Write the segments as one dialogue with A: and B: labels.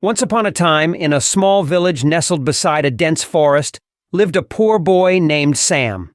A: Once upon a time, in a small village nestled beside a dense forest, lived a poor boy named Sam.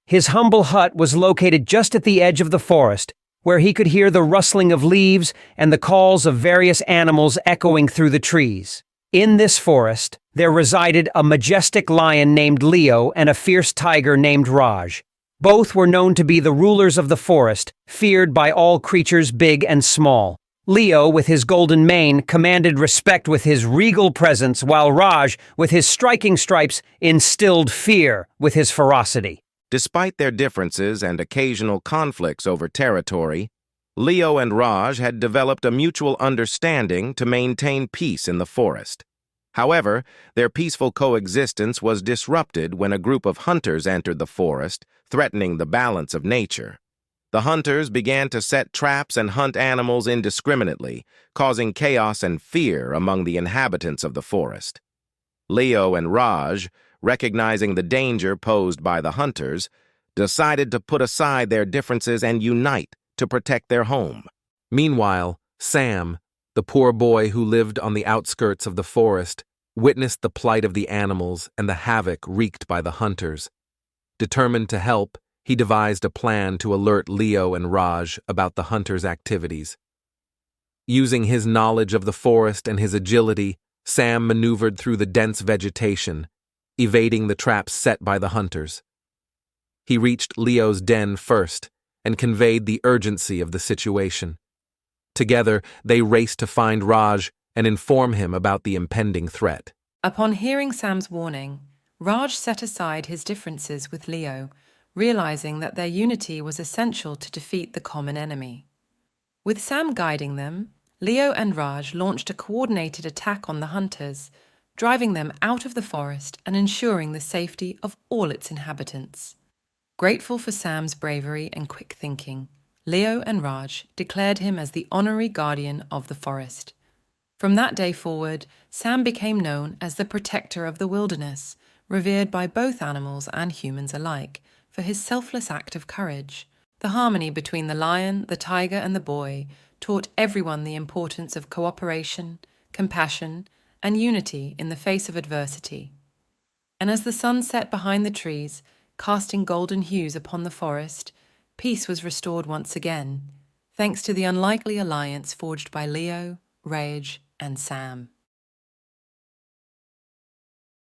A: His humble hut was located just at the edge of the forest, where he could hear the rustling of leaves and the calls of various animals echoing through the trees. In this forest, there resided a majestic lion named Leo and a fierce tiger named Raj. Both were known to be the rulers of the forest, feared by all creatures big and small. Leo, with his golden mane, commanded respect with his regal presence, while Raj, with his striking stripes, instilled fear with his ferocity.
B: Despite their differences and occasional conflicts over territory, Leo and Raj had developed a mutual understanding to maintain peace in the forest. However, their peaceful coexistence was disrupted when a group of hunters entered the forest, threatening the balance of nature. The hunters began to set traps and hunt animals indiscriminately, causing chaos and fear among the inhabitants of the forest. Leo and Raj, recognizing the danger posed by the hunters, decided to put aside their differences and unite to protect their home.
C: Meanwhile, Sam, the poor boy who lived on the outskirts of the forest, witnessed the plight of the animals and the havoc wreaked by the hunters. Determined to help, he devised a plan to alert Leo and Raj about the hunters' activities. Using his knowledge of the forest and his agility, Sam maneuvered through the dense vegetation, evading the traps set by the hunters. He reached Leo's den first and conveyed the urgency of the situation. Together, they raced to find Raj and inform him about the impending threat.
D: Upon hearing Sam's warning, Raj set aside his differences with Leo, realizing that their unity was essential to defeat the common enemy. With Sam guiding them, Leo and Raj launched a coordinated attack on the hunters, driving them out of the forest and ensuring the safety of all its inhabitants. Grateful for Sam's bravery and quick thinking, Leo and Raj declared him as the honorary guardian of the forest. From that day forward, Sam became known as the protector of the wilderness, revered by both animals and humans alike for his selfless act of courage. The harmony between the lion, the tiger, and the boy taught everyone the importance of cooperation, compassion, and unity in the face of adversity. And as the sun set behind the trees, casting golden hues upon the forest, peace was restored once again, thanks to the unlikely alliance forged by Leo, Raj, and Sam.